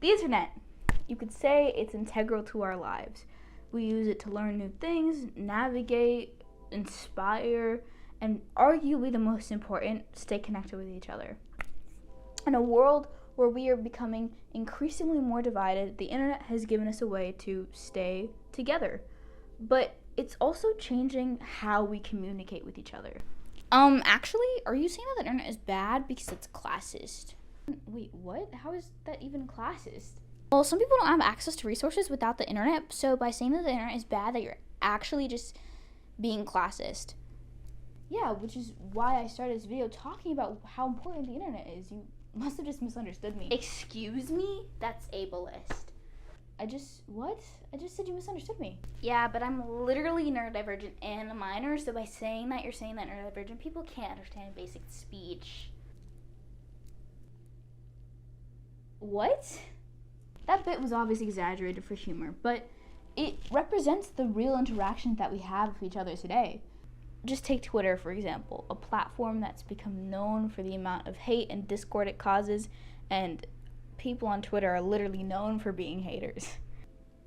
The internet. You could say it's integral to our lives. We use it to learn new things, navigate, inspire, and arguably the most important, stay connected with each other. In a world where we are becoming increasingly more divided, the internet has given us a way to stay together. But it's also changing how we communicate with each other. Actually, are you saying that the internet is bad because it's classist? Wait, what? How is that even classist? Well, some people don't have access to resources without the internet, so by saying that the internet is bad, that you're actually just being classist. Yeah, which is why I started this video talking about how important the internet is. You must have just misunderstood me. Excuse me? That's ableist. I just said you misunderstood me. Yeah, but I'm literally neurodivergent and a minor, so by saying that, you're saying that neurodivergent people can't understand basic speech. What? That bit was obviously exaggerated for humor, but it represents the real interaction that we have with each other today. Just take Twitter, for example, a platform that's become known for the amount of hate and discord it causes, and people on Twitter are literally known for being haters.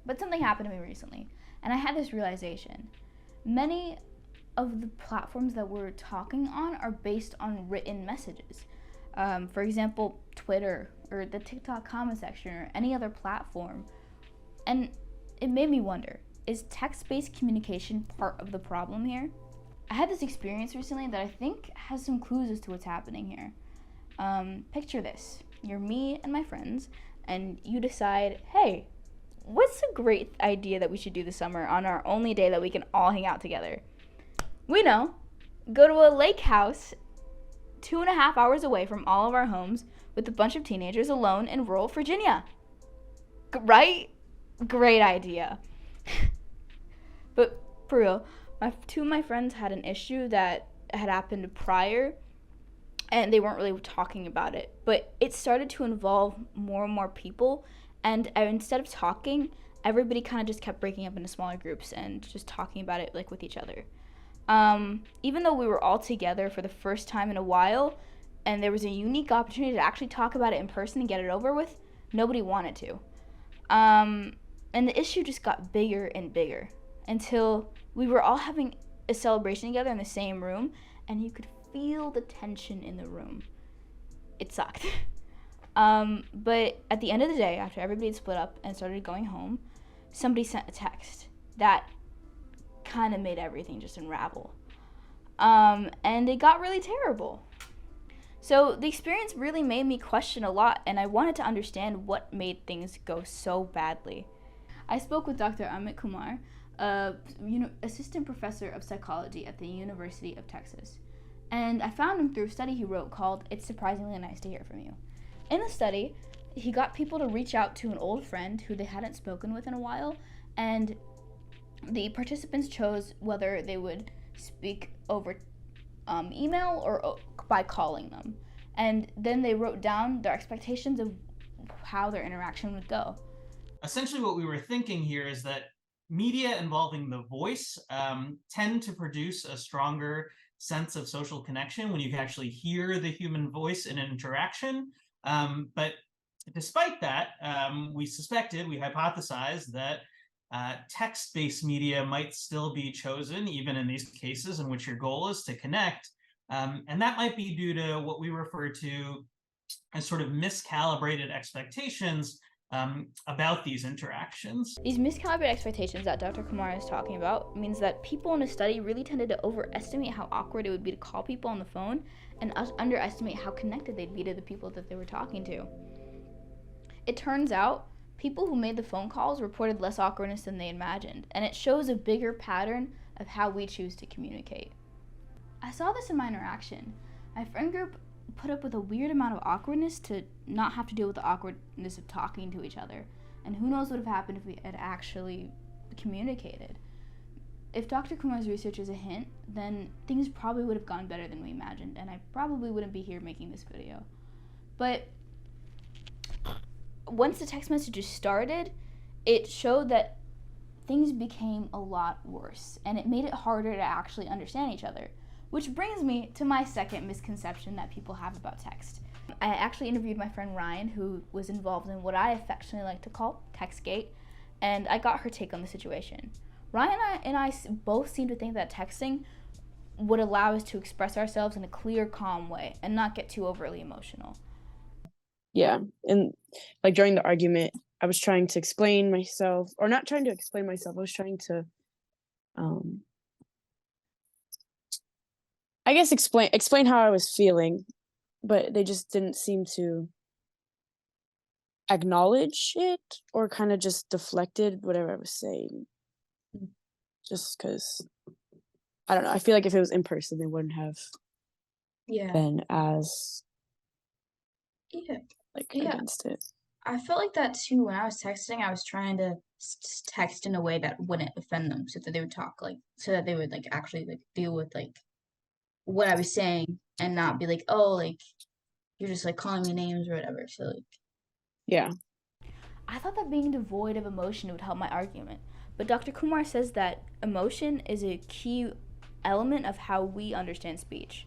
But something happened to me recently, and I had this realization. Many of the platforms that we're talking on are based on written messages. For example, Twitter, or the TikTok comment section, or any other platform. And it made me wonder, is text-based communication part of the problem here? I had this experience recently that I think has some clues as to what's happening here. Picture this. You're me and my friends, and you decide, hey, what's a great idea that we should do this summer on our only day that we can all hang out together? We know. Go to a lake house 2.5 hours away from all of our homes with a bunch of teenagers alone in rural Virginia. Right? Great idea. But for real, two of my friends had an issue that had happened prior, and they weren't really talking about it. But it started to involve more and more people, and instead of talking, everybody kind of just kept breaking up into smaller groups and just talking about it like with each other. Even though we were all together for the first time in a while, and there was a unique opportunity to actually talk about it in person and get it over with, nobody wanted to. And the issue just got bigger and bigger until we were all having a celebration together in the same room, and you could feel the tension in the room. It sucked. But at the end of the day, after everybody had split up and started going home, somebody sent a text that kind of made everything just unravel. And it got really terrible. So the experience really made me question a lot, and I wanted to understand what made things go so badly. I spoke with Dr. Amit Kumar, assistant professor of psychology at the University of Texas. And I found him through a study he wrote called It's Surprisingly Nice to Hear From You. In the study, he got people to reach out to an old friend who they hadn't spoken with in a while, and the participants chose whether they would speak over email or by calling them. And then they wrote down their expectations of how their interaction would go. Essentially, what we were thinking here is that media involving the voice tend to produce a stronger sense of social connection when you can actually hear the human voice in an interaction. But despite that, we hypothesized that text-based media might still be chosen, even in these cases in which your goal is to connect. And that might be due to what we refer to as sort of miscalibrated expectations about these interactions. These miscalibrated expectations that Dr. Kumar is talking about means that people in a study really tended to overestimate how awkward it would be to call people on the phone and underestimate how connected they'd be to the people that they were talking to. It turns out people who made the phone calls reported less awkwardness than they imagined, and it shows a bigger pattern of how we choose to communicate. I saw this in my interaction. My friend group put up with a weird amount of awkwardness to not have to deal with the awkwardness of talking to each other. And who knows what would have happened if we had actually communicated. If Dr. Kumar's research is a hint, then things probably would have gone better than we imagined, and I probably wouldn't be here making this video. But once the text messages started, it showed that things became a lot worse, and it made it harder to actually understand each other. Which brings me to my second misconception that people have about text. I actually interviewed my friend Ryan, who was involved in what I affectionately like to call Textgate, and I got her take on the situation. Ryan and I both seem to think that texting would allow us to express ourselves in a clear, calm way and not get too overly emotional. Yeah, and like during the argument, I was trying to explain myself, or not trying to explain myself. I was trying to, I guess explain how I was feeling, but they just didn't seem to acknowledge it, or kind of just deflected whatever I was saying. Just because I don't know. I feel like if it was in person, they wouldn't have been as against it. I felt like that too when I was texting. I was trying to text in a way that wouldn't offend them, so that they would so that they would actually deal with what I was saying and not be like, oh, like you're just calling me names or whatever. So yeah. I thought that being devoid of emotion would help my argument, but Dr. Kumar says that emotion is a key element of how we understand speech.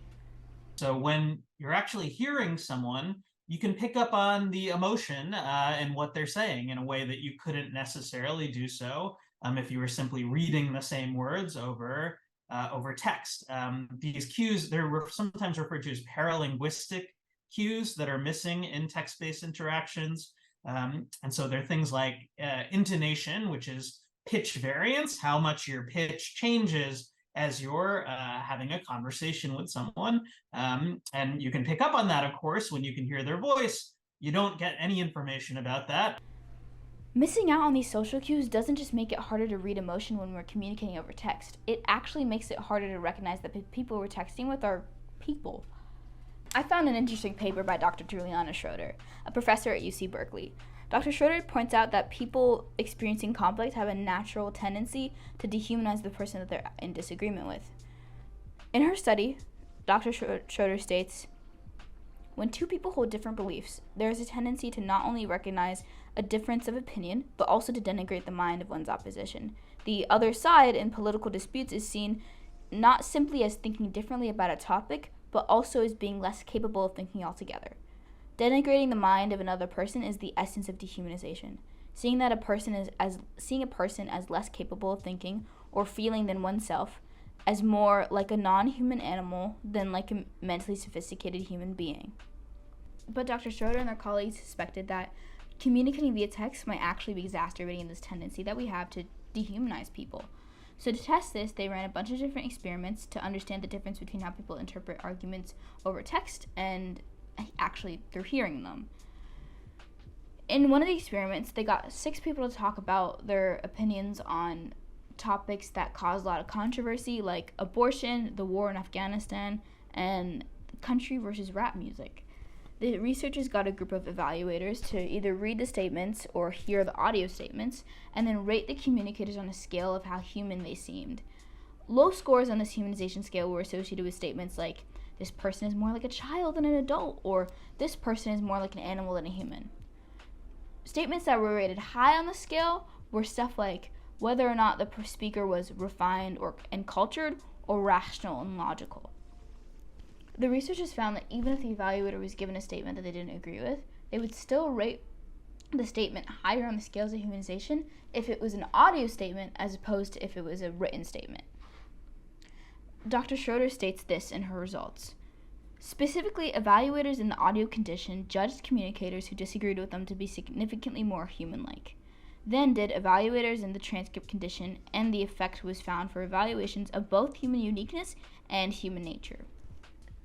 So when you're actually hearing someone, you can pick up on the emotion and what they're saying in a way that you couldn't necessarily do so if you were simply reading the same words over text. These cues, they're sometimes referred to as paralinguistic cues that are missing in text-based interactions. And so they're things like intonation, which is pitch variance, how much your pitch changes as you're having a conversation with someone. And you can pick up on that, of course, when you can hear their voice. You don't get any information about that. Missing out on these social cues doesn't just make it harder to read emotion when we're communicating over text. It actually makes it harder to recognize that the people we're texting with are people. I found an interesting paper by Dr. Juliana Schroeder, a professor at UC Berkeley. Dr. Schroeder points out that people experiencing conflict have a natural tendency to dehumanize the person that they're in disagreement with. In her study, Dr. Schroeder states, when two people hold different beliefs, there is a tendency to not only recognize a difference of opinion, but also to denigrate the mind of one's opposition. The other side in political disputes is seen not simply as thinking differently about a topic, but also as being less capable of thinking altogether. Denigrating the mind of another person is the essence of dehumanization. Seeing a person as less capable of thinking or feeling than oneself, as more like a non-human animal than like a mentally sophisticated human being. But Dr. Schroeder and their colleagues suspected that communicating via text might actually be exacerbating this tendency that we have to dehumanize people. So to test this, they ran a bunch of different experiments to understand the difference between how people interpret arguments over text and actually through hearing them. In one of the experiments, they got 6 people to talk about their opinions on topics that caused a lot of controversy, like abortion, the war in Afghanistan, and country versus rap music. The researchers got a group of evaluators to either read the statements or hear the audio statements, and then rate the communicators on a scale of how human they seemed. Low scores on this humanization scale were associated with statements like, this person is more like a child than an adult, or this person is more like an animal than a human. Statements that were rated high on the scale were stuff like whether or not the speaker was refined and cultured, or rational and logical. The researchers found that even if the evaluator was given a statement that they didn't agree with, they would still rate the statement higher on the scales of humanization if it was an audio statement as opposed to if it was a written statement. Dr. Schroeder states this in her results. Specifically, evaluators in the audio condition judged communicators who disagreed with them to be significantly more human-like. Then did evaluators in the transcript condition, and the effect was found for evaluations of both human uniqueness and human nature.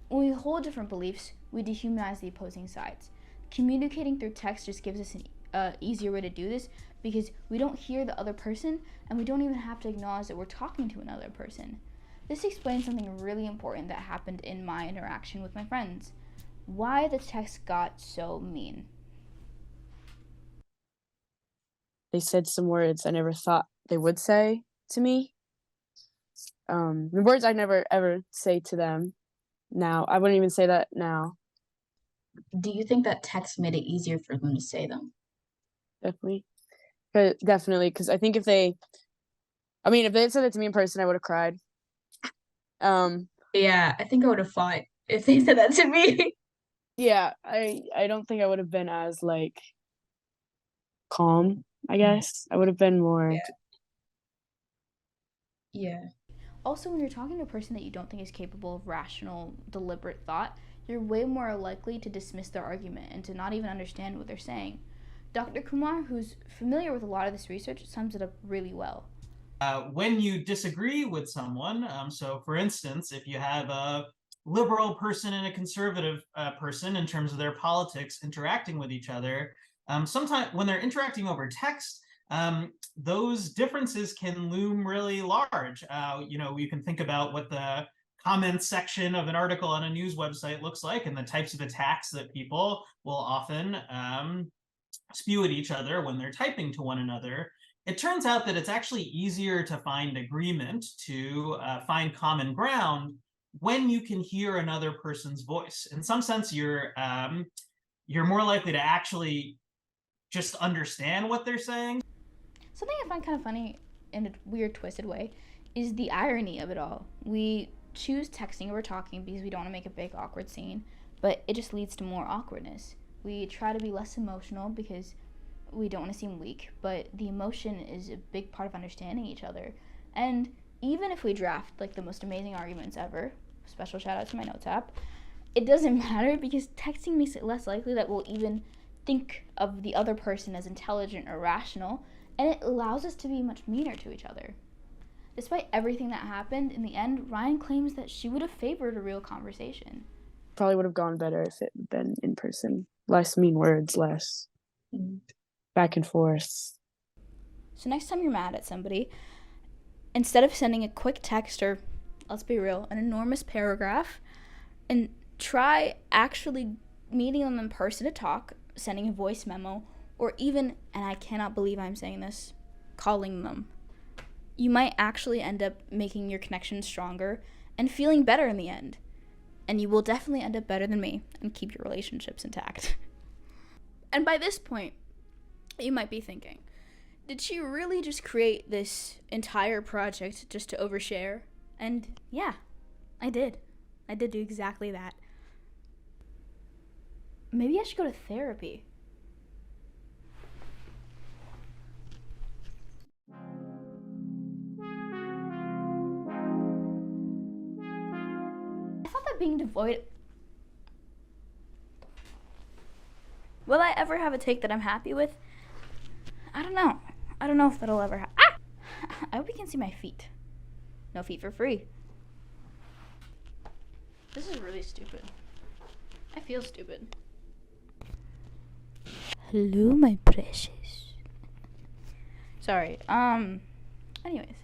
When we hold different beliefs, we dehumanize the opposing sides. Communicating through text just gives us an easier way to do this because we don't hear the other person, and we don't even have to acknowledge that we're talking to another person. This explains something really important that happened in my interaction with my friends. Why the text got so mean. They said some words I never thought they would say to me. The words I never ever say to them now. I wouldn't even say that now. do you think that text made it easier for them to say them? Definitely, because I think if they had said it to me in person, I would have cried. Yeah, I think I would have fought if they said that to me. Yeah, I don't think I would have been as like calm, I guess. I would have been more Yeah. Also, when you're talking to a person that you don't think is capable of rational, deliberate thought, you're way more likely to dismiss their argument and to not even understand what they're saying. Dr. Kumar, who's familiar with a lot of this research, sums it up really well. When you disagree with someone, so for instance, if you have a liberal person and a conservative person in terms of their politics interacting with each other, sometimes when they're interacting over text, those differences can loom really large. You can think about what the comments section of an article on a news website looks like and the types of attacks that people will often spew at each other when they're typing to one another. It turns out that it's actually easier to find agreement, to find common ground when you can hear another person's voice. In some sense, you're more likely to actually just understand what they're saying. Something I find kind of funny in a weird, twisted way is the irony of it all. We choose texting over talking because we don't want to make a big, awkward scene, but it just leads to more awkwardness. We try to be less emotional because we don't want to seem weak, but the emotion is a big part of understanding each other. And even if we draft like the most amazing arguments ever, special shout out to my notes app, it doesn't matter because texting makes it less likely that we'll even think of the other person as intelligent or rational, and it allows us to be much meaner to each other. Despite everything that happened, in the end, Ryann claims that she would have favored a real conversation. probably would have gone better if it had been in person. Less mean words, less back and forth. So next time you're mad at somebody, instead of sending a quick text or, let's be real, an enormous paragraph, and try actually meeting them in person to talk, sending a voice memo, or even, and I cannot believe I'm saying this, calling them. You might actually end up making your connection stronger and feeling better in the end. And you will definitely end up better than me and keep your relationships intact. And by this point, you might be thinking, did she really just create this entire project just to overshare? And yeah, I did. I did do exactly that. Maybe I should go to therapy. I thought that being devoid... Will I ever have a take that I'm happy with? I don't know. I don't know if that'll ever happen. Ah! I hope you can see my feet. No feet for free. This is really stupid. I feel stupid. Hello, my precious. Sorry. Anyways.